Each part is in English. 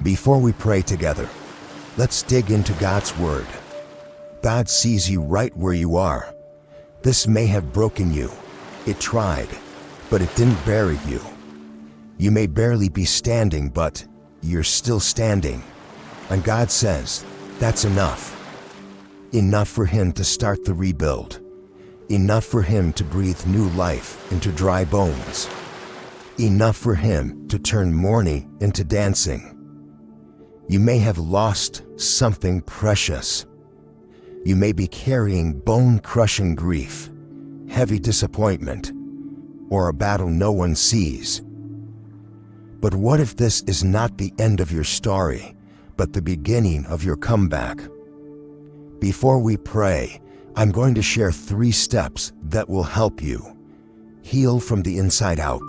Before we pray together, let's dig into God's Word. God sees you right where you are. This may have broken you. It tried, but it didn't bury you. You may barely be standing, but you're still standing. And God says, that's enough. Enough for Him to start the rebuild. Enough for Him to breathe new life into dry bones. Enough for Him to turn mourning into dancing. You may have lost something precious. You may be carrying bone-crushing grief, heavy disappointment, or a battle no one sees. But what if this is not the end of your story, but the beginning of your comeback? Before we pray, I'm going to share 3 steps that will help you heal from the inside out,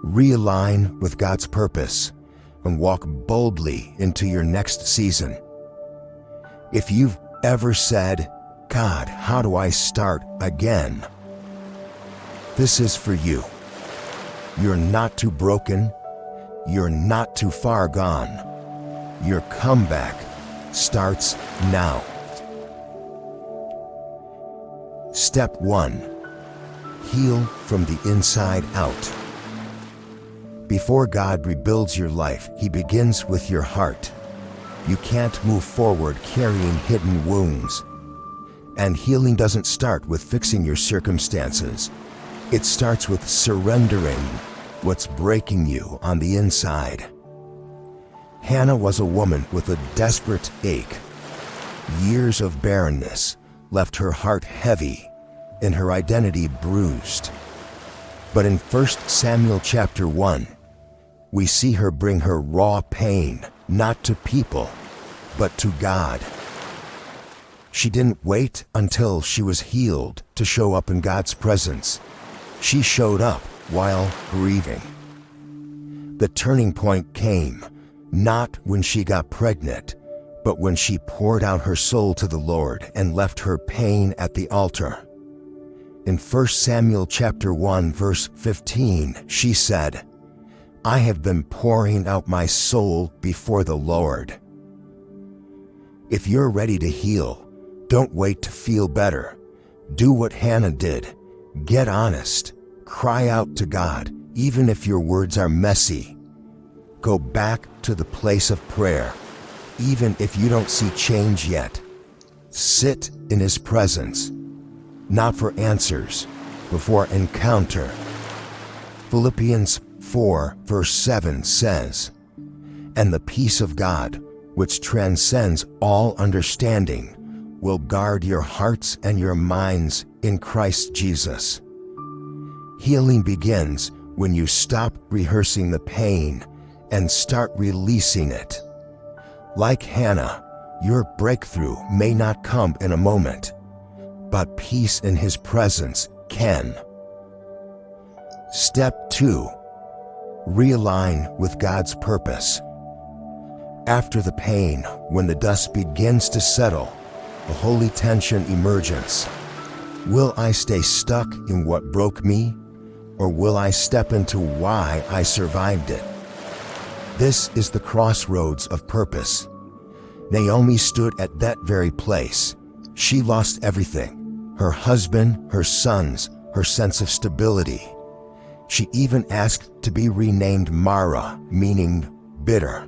realign with God's purpose, and walk boldly into your next season. If you've ever said, God, how do I start again? This is for you. You're not too broken. You're not too far gone. Your comeback starts now. Step 1. Heal from the inside out. Before God rebuilds your life, He begins with your heart. You can't move forward carrying hidden wounds. And healing doesn't start with fixing your circumstances. It starts with surrendering what's breaking you on the inside. Hannah was a woman with a desperate ache. Years of barrenness left her heart heavy and her identity bruised. But in 1 Samuel chapter 1, we see her bring her raw pain, not to people, but to God. She didn't wait until she was healed to show up in God's presence. She showed up while grieving. The turning point came, not when she got pregnant, but when she poured out her soul to the Lord and left her pain at the altar. In 1 Samuel chapter 1, verse 15, she said, I have been pouring out my soul before the Lord. If you're ready to heal, don't wait to feel better. Do what Hannah did. Get honest. Cry out to God, even if your words are messy. Go back to the place of prayer, even if you don't see change yet. Sit in His presence, not for answers, but for encounter. Philippians 4, verse 7 says, And the peace of God, which transcends all understanding, will guard your hearts and your minds in Christ Jesus. Healing begins when you stop rehearsing the pain and start releasing it. Like Hannah, your breakthrough may not come in a moment, but peace in His presence can. Step 2. Realign with God's purpose. After the pain, when the dust begins to settle, a holy tension emerges. Will I stay stuck in what broke me, or will I step into why I survived it? This is the crossroads of purpose. Naomi stood at that very place. She lost everything: her husband, her sons, her sense of stability. She even asked to be renamed Mara, meaning bitter.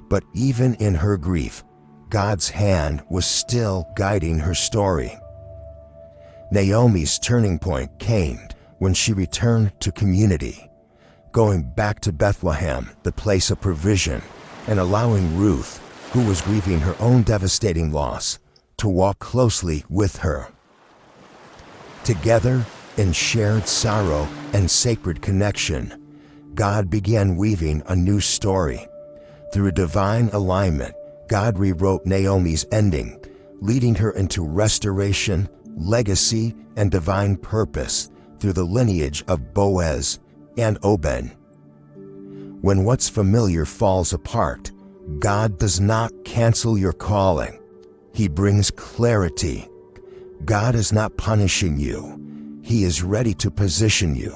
But even in her grief, God's hand was still guiding her story. Naomi's turning point came when she returned to community, going back to Bethlehem, the place of provision, and allowing Ruth, who was grieving her own devastating loss, to walk closely with her. Together, in shared sorrow and sacred connection, God began weaving a new story. Through a divine alignment, God rewrote Naomi's ending, leading her into restoration, legacy, and divine purpose through the lineage of Boaz and Obed. When what's familiar falls apart, God does not cancel your calling. He brings clarity. God is not punishing you. He is ready to position you.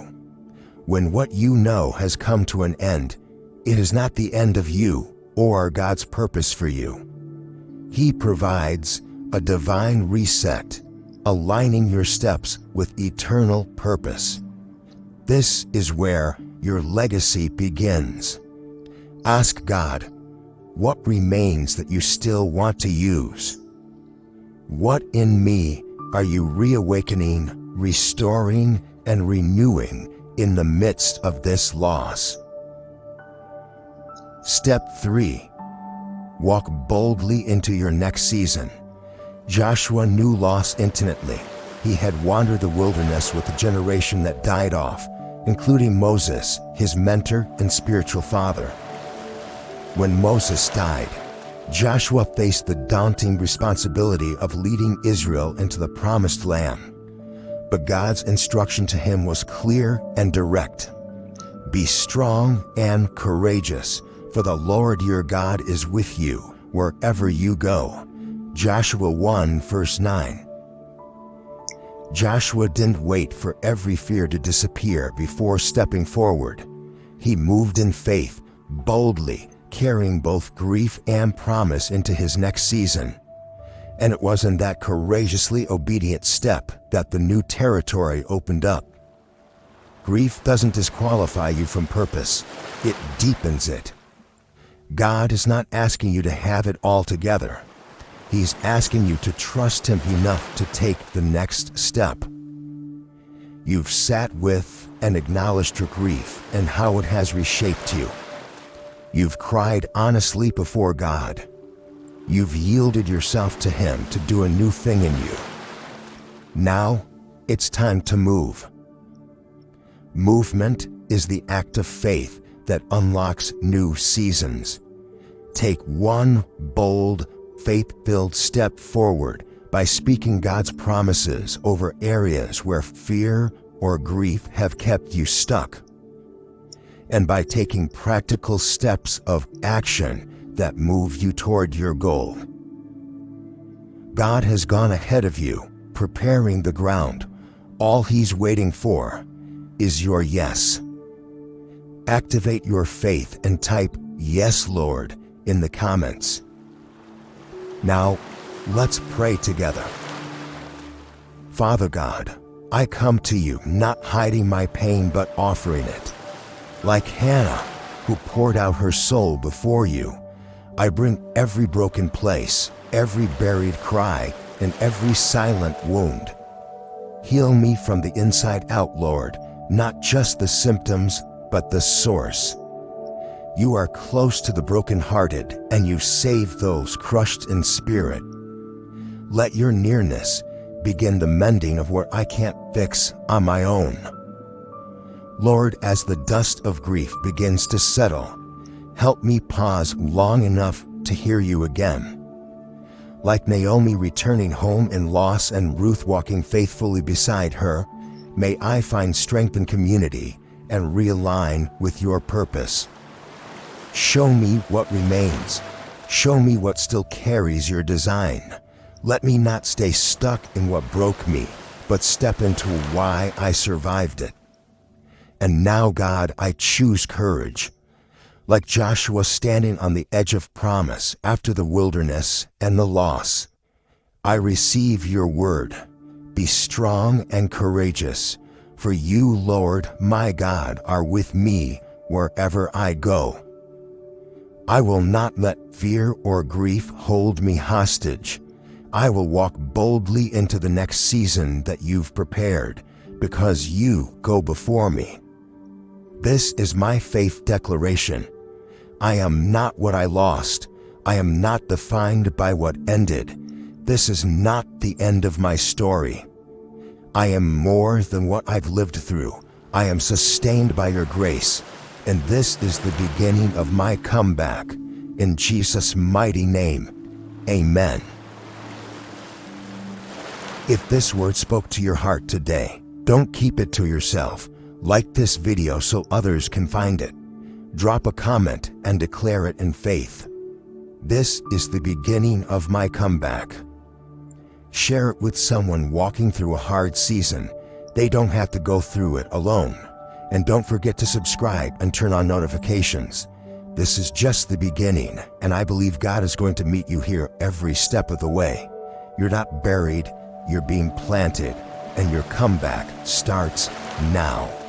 When what you know has come to an end, It is not the end of you or God's purpose for you. He provides a divine reset, aligning your steps with eternal purpose. This is where your legacy begins. Ask God, what remains that you still want to use? What in me are you reawakening, restoring, and renewing in the midst of this loss? Step 3. Walk boldly into your next season. Joshua knew loss intimately. He had wandered the wilderness with a generation that died off, including Moses, his mentor and spiritual father. When Moses died, Joshua faced the daunting responsibility of leading Israel into the promised land. But God's instruction to him was clear and direct. Be strong and courageous, for the Lord your God is with you wherever you go. Joshua 1 verse 9. Joshua didn't wait for every fear to disappear before stepping forward. He moved in faith, boldly, carrying both grief and promise into his next season. And it was in that courageously obedient step that the new territory opened up. Grief doesn't disqualify you from purpose, it deepens it. God is not asking you to have it all together. He's asking you to trust Him enough to take the next step. You've sat with and acknowledged your grief and how it has reshaped you. You've cried honestly before God. You've yielded yourself to Him to do a new thing in you. Now, it's time to move. Movement is the act of faith that unlocks new seasons. Take one bold, faith-filled step forward by speaking God's promises over areas where fear or grief have kept you stuck, and by taking practical steps of action that move you toward your goal. God has gone ahead of you, preparing the ground. All He's waiting for is your yes. Activate your faith and type "Yes, Lord" in the comments. Now, let's pray together. Father God, I come to you not hiding my pain but offering it. Like Hannah, who poured out her soul before you, I bring every broken place, every buried cry, and every silent wound. Heal me from the inside out, Lord, not just the symptoms, but the source. You are close to the brokenhearted, and you save those crushed in spirit. Let your nearness begin the mending of what I can't fix on my own. Lord, as the dust of grief begins to settle, help me pause long enough to hear you again. Like Naomi returning home in loss and Ruth walking faithfully beside her, may I find strength in community and realign with your purpose. Show me what remains. Show me what still carries your design. Let me not stay stuck in what broke me, but step into why I survived it. And now, God, I choose courage. Like Joshua standing on the edge of promise after the wilderness and the loss, I receive your word. Be strong and courageous, for you, Lord, my God, are with me wherever I go. I will not let fear or grief hold me hostage. I will walk boldly into the next season that you've prepared, because you go before me. This is my faith declaration. I am not what I lost. I am not defined by what ended. This is not the end of my story. I am more than what I've lived through. I am sustained by your grace, and this is the beginning of my comeback. In Jesus' mighty name, amen. If this word spoke to your heart today, don't keep it to yourself. Like this video so others can find it. Drop a comment and declare it in faith. This is the beginning of my comeback. Share it with someone walking through a hard season. They don't have to go through it alone. And don't forget to subscribe and turn on notifications. This is just the beginning, and I believe God is going to meet you here every step of the way. You're not buried, you're being planted, and your comeback starts now.